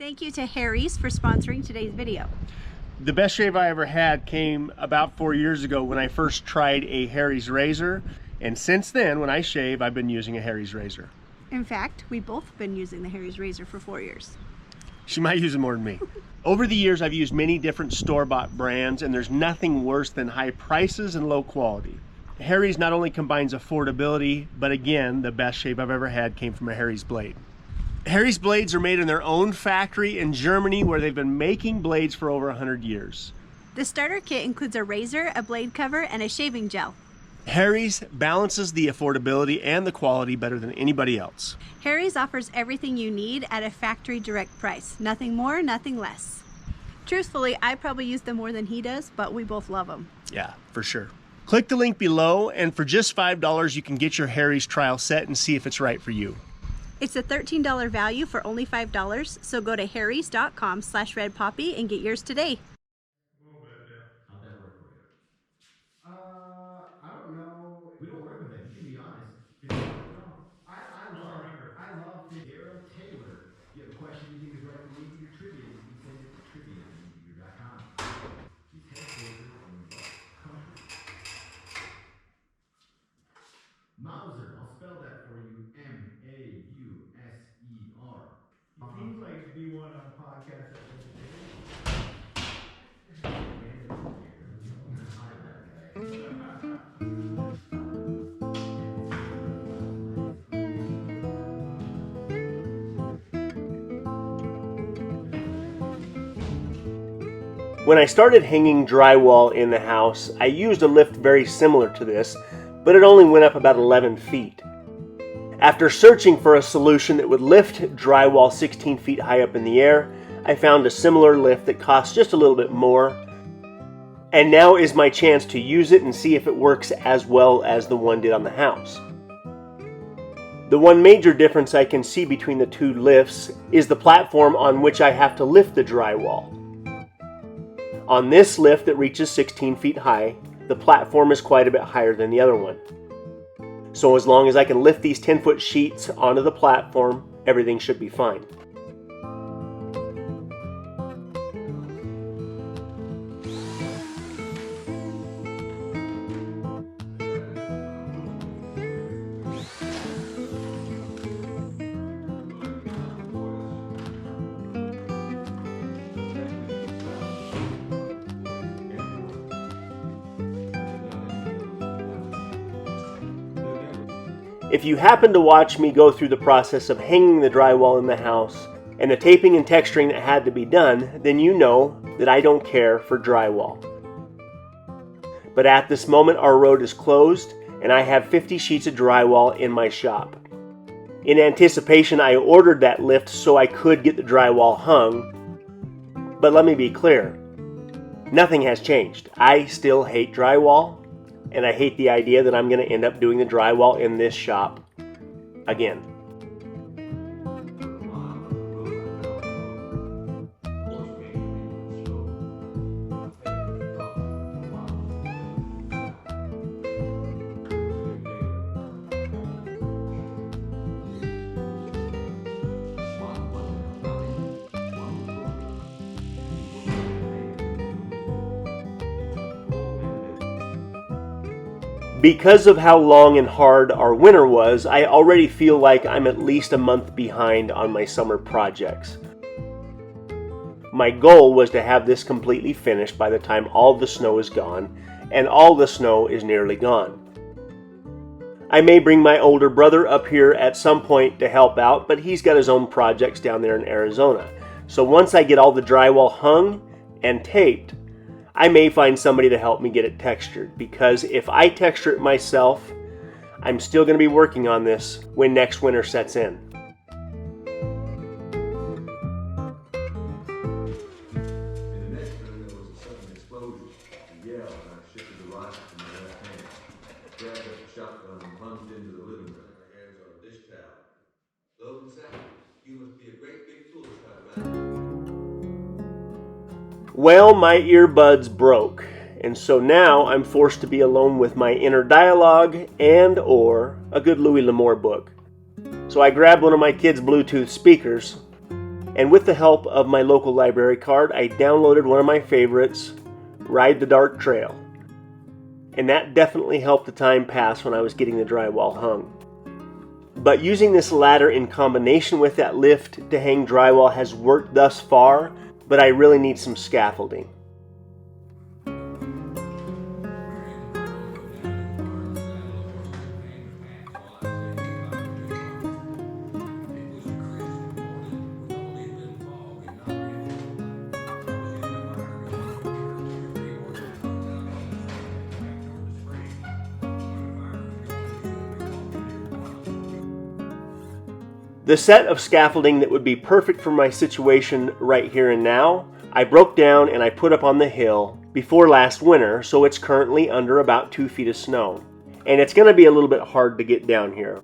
Thank you to Harry's for sponsoring today's video. The best shave I ever had came about 4 years ago when I first tried a Harry's razor. And since then, when I shave, I've been using a Harry's razor. In fact, we've both been using the Harry's razor for 4 years. She might use it more than me. Over the years, I've used many different store-bought brands, and there's nothing worse than high prices and low quality. Harry's not only combines affordability, but again, the best shave I've ever had came from a Harry's blade. Harry's blades are made in their own factory in Germany, where they've been making blades for over 100 years. The starter kit includes a razor, a blade cover, and a shaving gel. Harry's balances the affordability and the quality better than anybody else. Harry's offers everything you need at a factory direct price. Nothing more, nothing less. Truthfully, I probably use them more than he does, but we both love them. Yeah, for sure. Click the link below, and for just $5, you can get your Harry's trial set and see if it's right for you. It's a $13 value for only $5, so go to harrys.com/redpoppy and get yours today. How'd that work for you? I don't know. We don't work with it. You can be honest. I love Daryl Taylor. You have a question you think is right for me? Your trivia. You can send it to trivia@media.com. He's headquartered in the country. Mauser. I'll spell that for you. M-A-U-S-E-R. It seems like it'd be one on podcast that When I started hanging drywall in the house, I used a lift very similar to this, but it only went up about 11 feet. After searching for a solution that would lift drywall 16 feet high up in the air, I found a similar lift that costs just a little bit more. And now is my chance to use it and see if it works as well as the one did on the house. The one major difference I can see between the two lifts is the platform on which I have to lift the drywall. On this lift that reaches 16 feet high, the platform is quite a bit higher than the other one. So as long as I can lift these 10-foot sheets onto the platform, everything should be fine. If you happen to watch me go through the process of hanging the drywall in the house and the taping and texturing that had to be done, then you know that I don't care for drywall. But at this moment our road is closed and I have 50 sheets of drywall in my shop. In anticipation, I ordered that lift so I could get the drywall hung. But let me be clear, nothing has changed. I still hate drywall. And I hate the idea that I'm going to end up doing the drywall in this shop again. Because of how long and hard our winter was, I already feel like I'm at least a month behind on my summer projects. My goal was to have this completely finished by the time all the snow is gone, and all the snow is nearly gone. I may bring my older brother up here at some point to help out, but he's got his own projects down there in Arizona. So once I get all the drywall hung and taped, I may find somebody to help me get it textured, because if I texture it myself, I'm still going to be working on this when next winter sets in. In the next room, there was a sudden explosion. A yell, and I shifted the rifle to my left hand. Grabbed up the shotgun and plunged into the living room. My hands on a dish towel. Logan said, "You must be a great big fool to try to manage." Well, my earbuds broke, and so now I'm forced to be alone with my inner dialogue and/or a good Louis L'Amour book. So I grabbed one of my kids' Bluetooth speakers And with the help of my local library card, I downloaded one of my favorites, Ride the Dark Trail. And that definitely helped the time pass when I was getting the drywall hung. But using this ladder in combination with that lift to hang drywall has worked thus far, but I really need some scaffolding. The set of scaffolding that would be perfect for my situation right here and now, I broke down and I put up on the hill before last winter, so it's currently under about 2 feet of snow. And it's going to be a little bit hard to get down here.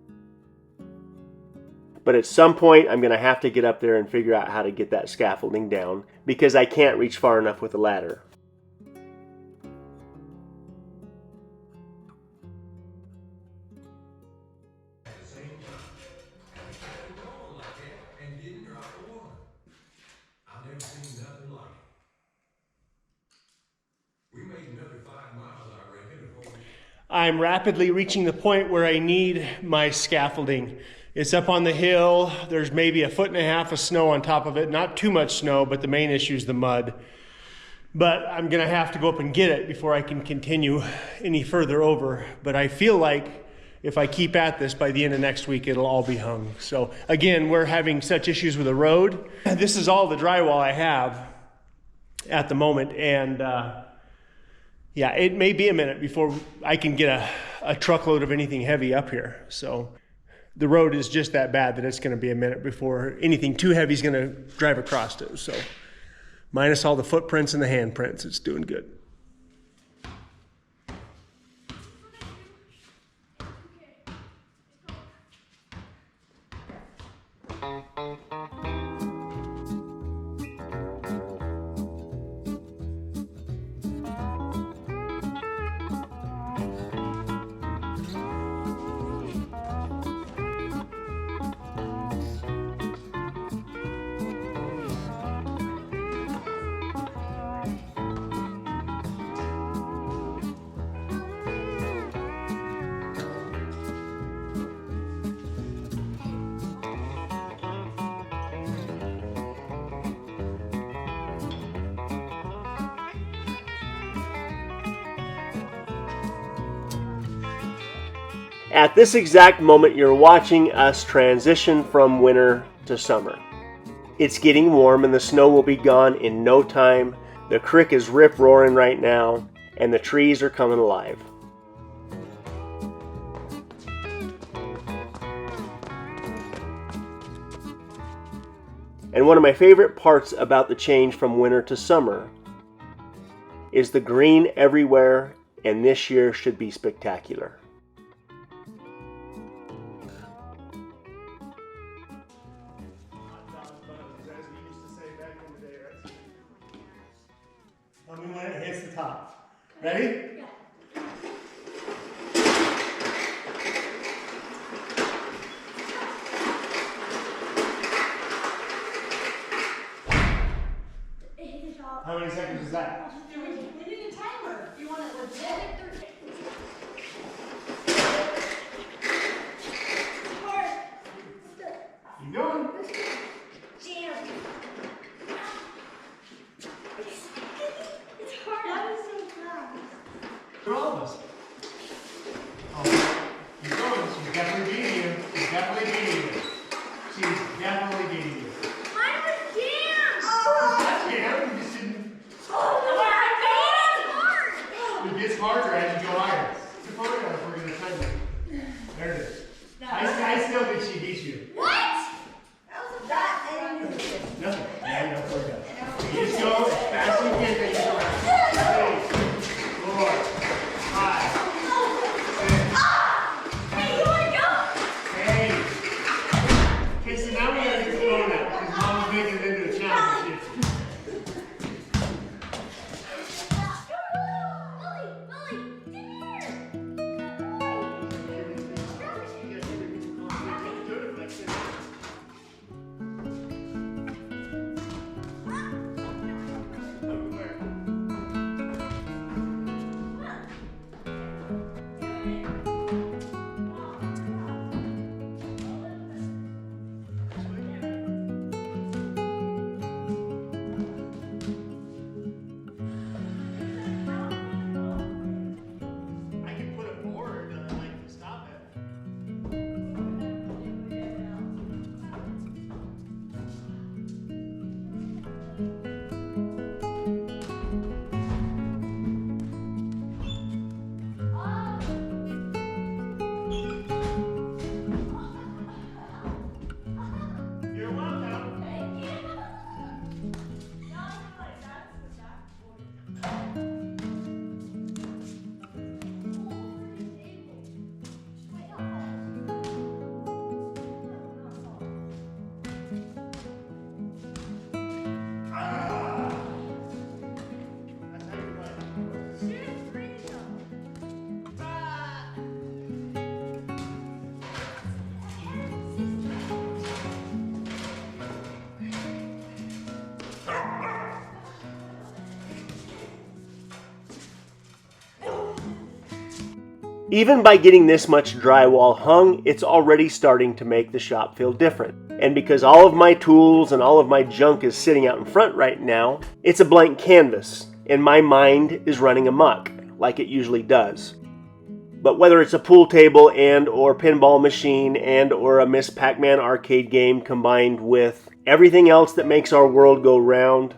But at some point, I'm going to have to get up there and figure out how to get that scaffolding down because I can't reach far enough with the ladder. I'm rapidly reaching the point where I need my scaffolding. It's up on the hill. There's maybe 1.5 feet of snow on top of it. Not too much snow, but the main issue is the mud. But I'm going to have to go up and get it before I can continue any further over. But I feel like if I keep at this, by the end of next week, it'll all be hung. So again, we're having such issues with the road. This is all the drywall I have at the moment. And yeah, it may be a minute before I can get a truckload of anything heavy up here. So the road is just that bad that it's going to be a minute before anything too heavy is going to drive across it. So minus all the footprints and the handprints, it's doing good. At this exact moment, you're watching us transition from winter to summer. It's getting warm and the snow will be gone in no time. The creek is rip-roaring right now and the trees are coming alive. And one of my favorite parts about the change from winter to summer is the green everywhere, and this year should be spectacular. Tell me when it hits the top. Ready? Yeah. It hit the top. How many seconds is that? We need a timer. You want it legit? Keep going. Jam. It's hard. That was so fast. For all of us. Oh, keep going. She's definitely beating you. She's definitely beating you. She's definitely beating you. Mine was jammed. That's jam. You just didn't. Oh, Even by getting this much drywall hung, it's already starting to make the shop feel different. And because all of my tools and all of my junk is sitting out in front right now, it's a blank canvas, and my mind is running amok, like it usually does. But whether it's a pool table and or pinball machine and or a Miss Pac-Man arcade game combined with everything else that makes our world go round,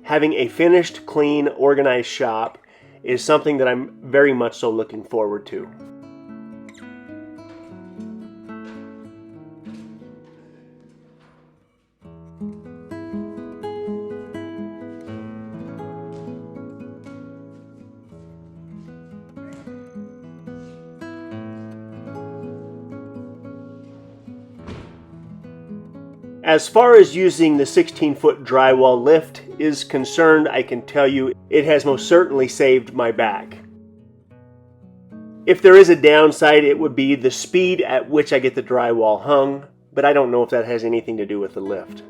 having a finished, clean, organized shop is something that I'm very much so looking forward to. As far as using the 16-foot drywall lift is concerned, I can tell you it has most certainly saved my back. If there is a downside, it would be the speed at which I get the drywall hung, but I don't know if that has anything to do with the lift.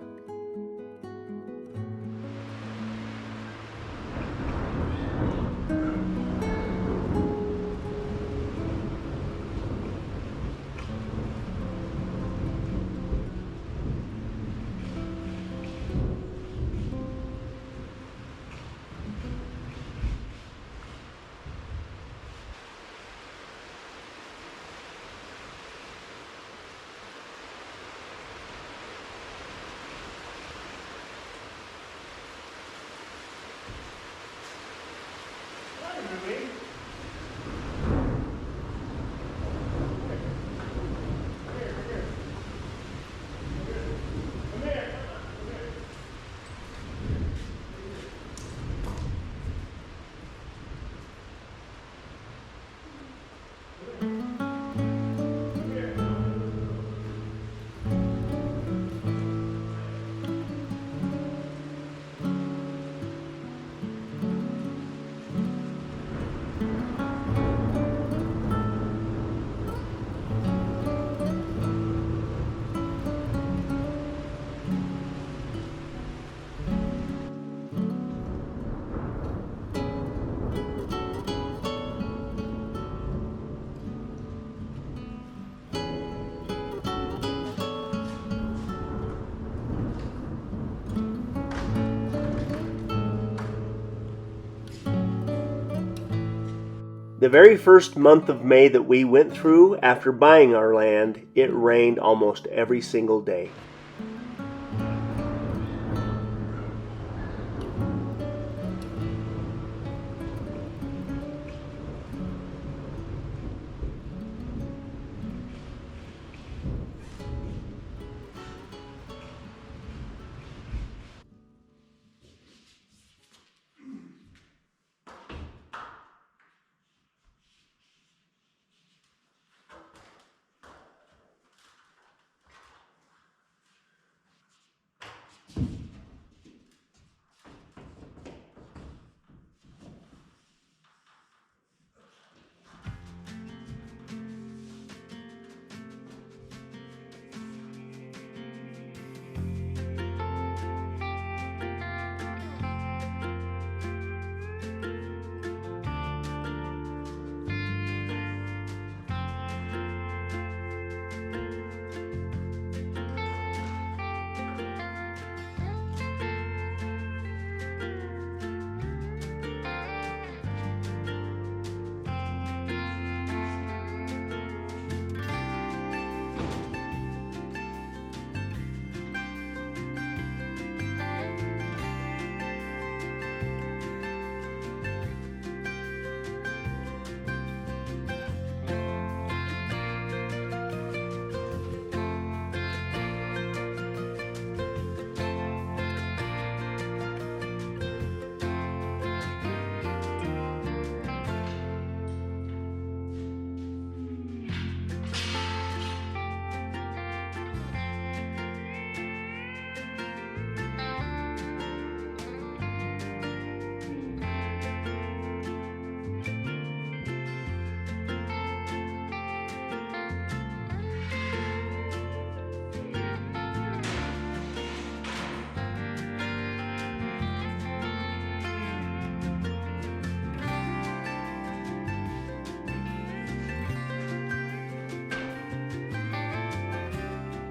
The very first month of May that we went through after buying our land, it rained almost every single day.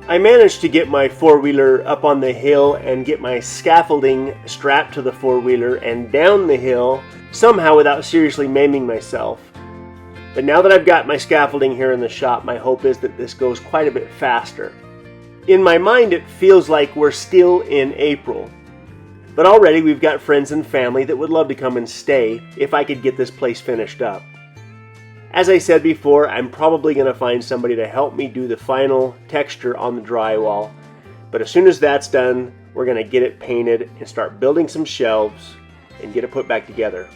I managed to get my four-wheeler up on the hill and get my scaffolding strapped to the four-wheeler and down the hill somehow without seriously maiming myself. But now that I've got my scaffolding here in the shop, my hope is that this goes quite a bit faster. In my mind, it feels like we're still in April. But already we've got friends and family that would love to come and stay if I could get this place finished up. As I said before, I'm probably going to find somebody to help me do the final texture on the drywall. But as soon as that's done, we're going to get it painted and start building some shelves and get it put back together.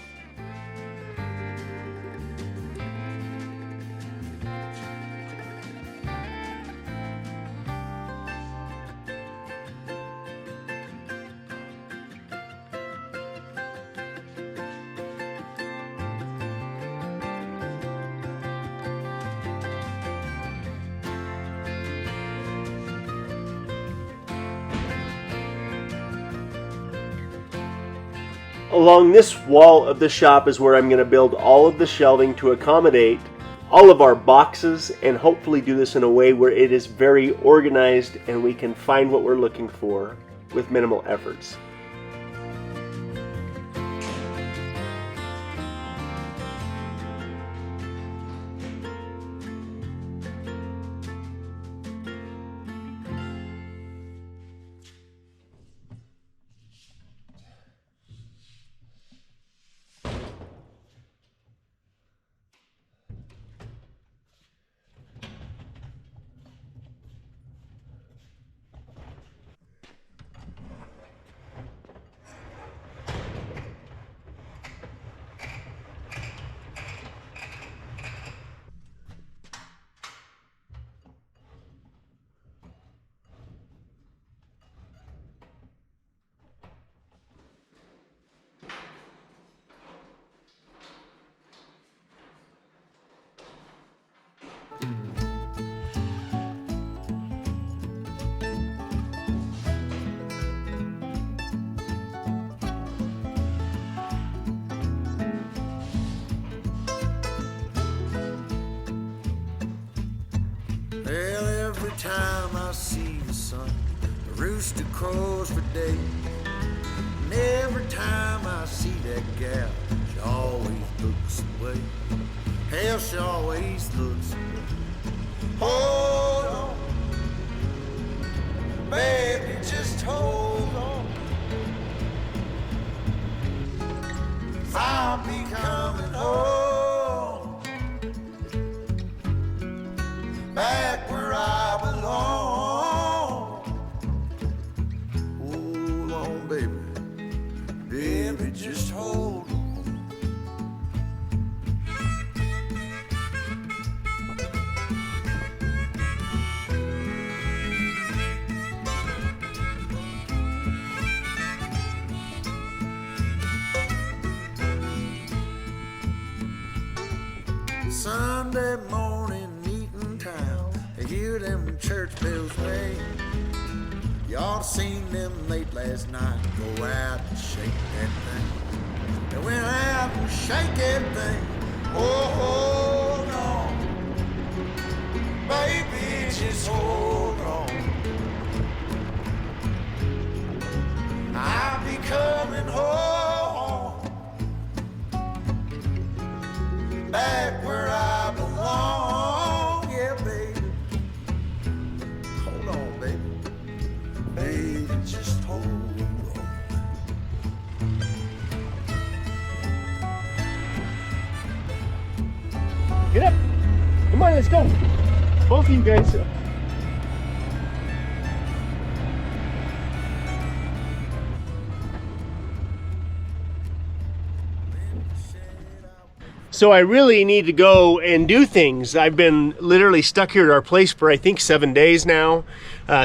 Along this wall of the shop is where I'm going to build all of the shelving to accommodate all of our boxes and hopefully do this in a way where it is very organized and we can find what we're looking for with minimal efforts. Well, every time I see the sun, the rooster crows for day. And every time I see that gal, she always looks away. Hell, she always looks away. Hold on, baby, just hold on. I'll be coming home, back where I belong. Hold on, baby, baby, just hold on. Sunday morning meeting time, I hear them church bells ring. You ought to seen them late last night go out and shake that thing. They went out and shake that thing. Oh, hold on, baby, just hold on. I'll be coming home, back where I belong. Yeah, baby, hold on, baby, baby, just hold on. Get up! Come on, let's go! Both of you guys. So I really need to go and do things. I've been literally stuck here at our place for I think 7 days now.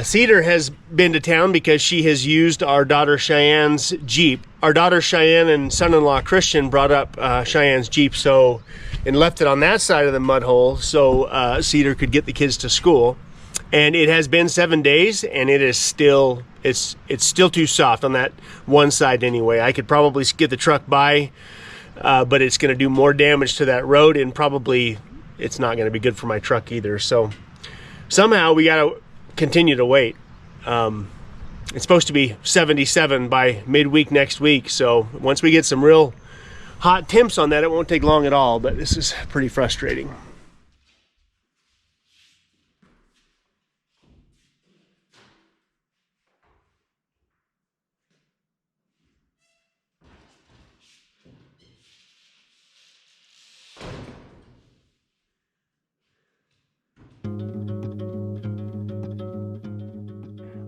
Cedar has been to town because she has used our daughter Cheyenne's Jeep. Our daughter Cheyenne and son-in-law Christian brought up Cheyenne's Jeep and left it on that side of the mud hole so Cedar could get the kids to school. And it has been 7 days and it is still, it's still too soft on that one side anyway. I could probably get the truck by, but it's going to do more damage to that road, and probably it's not going to be good for my truck either. So somehow we got to continue to wait. It's supposed to be 77 by midweek next week, so once we get some real hot temps on that, it won't take long at all, but this is pretty frustrating.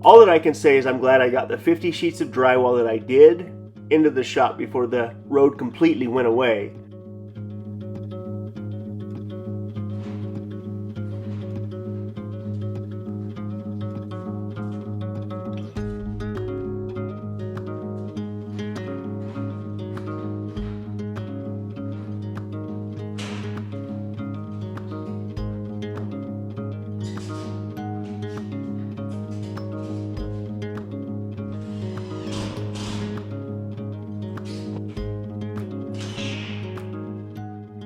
All that I can say is I'm glad I got the 50 sheets of drywall that I did into the shop before the road completely went away.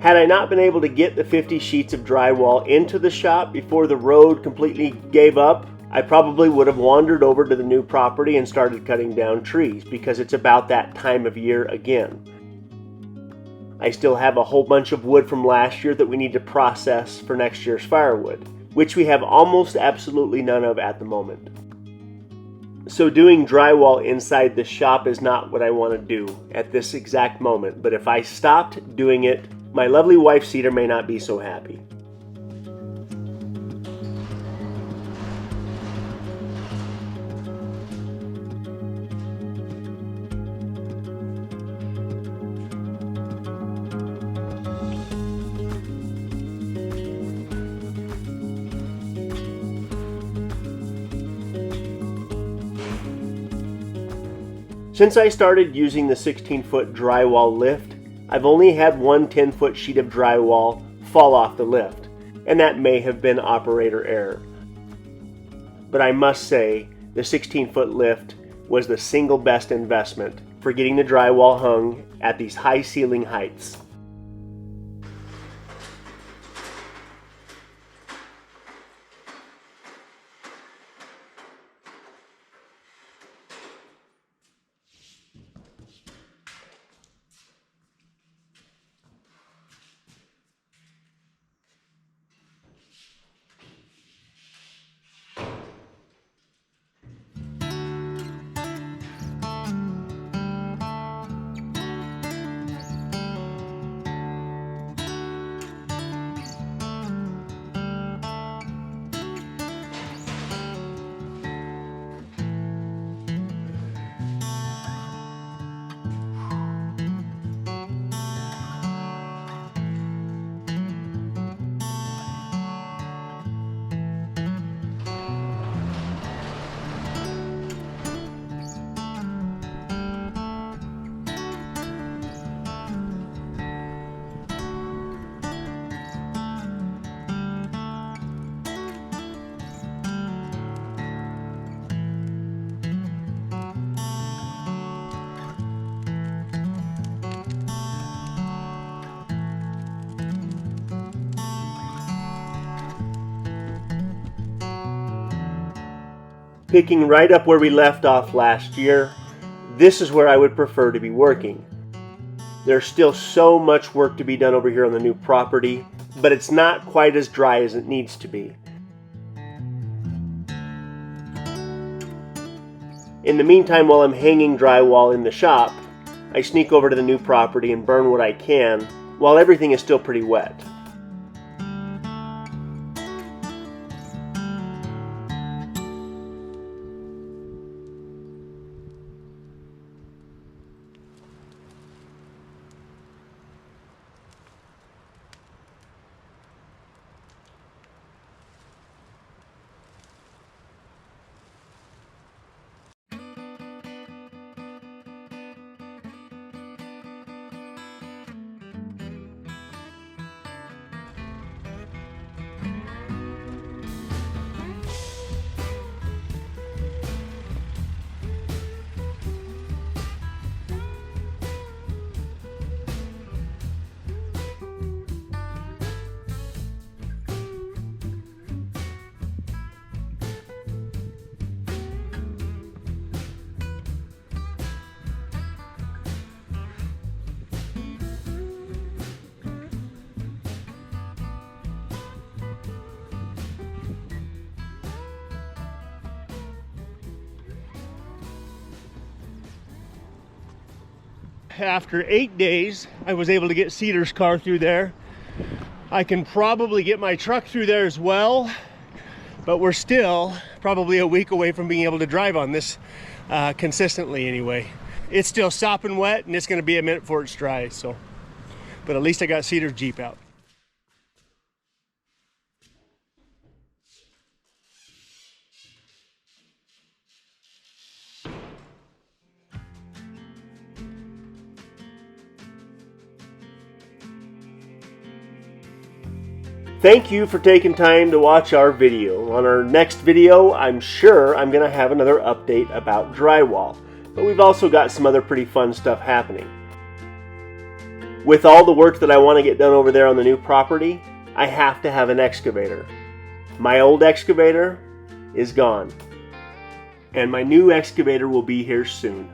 Had I not been able to get the 50 sheets of drywall into the shop before the road completely gave up, I probably would have wandered over to the new property and started cutting down trees, because it's about that time of year again. I still have a whole bunch of wood from last year that we need to process for next year's firewood, which we have almost absolutely none of at the moment. So doing drywall inside the shop is not what I want to do at this exact moment, but if I stopped doing it, my lovely wife Cedar may not be so happy. Since I started using the 16-foot drywall lift, I've only had one 10-foot sheet of drywall fall off the lift, and that may have been operator error. But I must say, the 16-foot lift was the single best investment for getting the drywall hung at these high ceiling heights. Picking right up where we left off last year, this is where I would prefer to be working. There's still so much work to be done over here on the new property, but it's not quite as dry as it needs to be. In the meantime, while I'm hanging drywall in the shop, I sneak over to the new property and burn what I can while everything is still pretty wet. After 8 days, I was able to get Cedar's car through there. I can probably get my truck through there as well, but we're still probably a week away from being able to drive on this consistently anyway. It's still sopping wet, and it's going to be a minute before it's dry, so. But at least I got Cedar's Jeep out. Thank you for taking time to watch our video. On our next video, I'm sure I'm going to have another update about drywall, but we've also got some other pretty fun stuff happening. With all the work that I want to get done over there on the new property, I have to have an excavator. My old excavator is gone, and my new excavator will be here soon.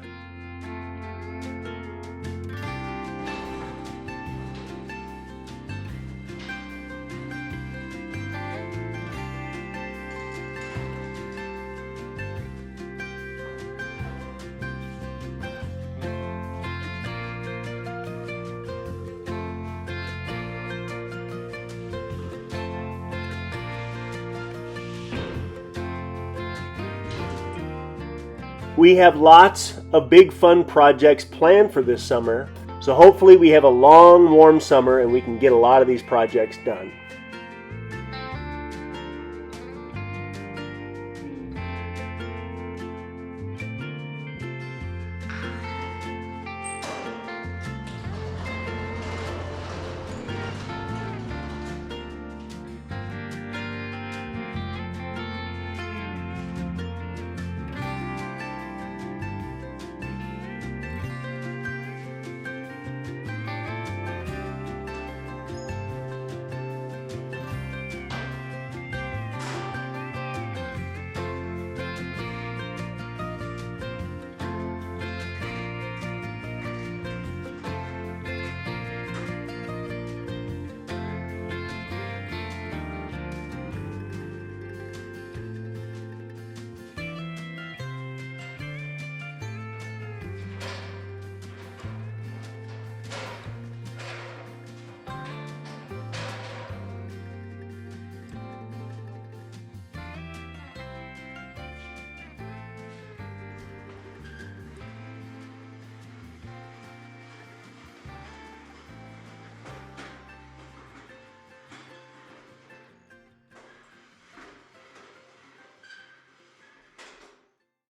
We have lots of big fun projects planned for this summer, so hopefully we have a long warm summer and we can get a lot of these projects done.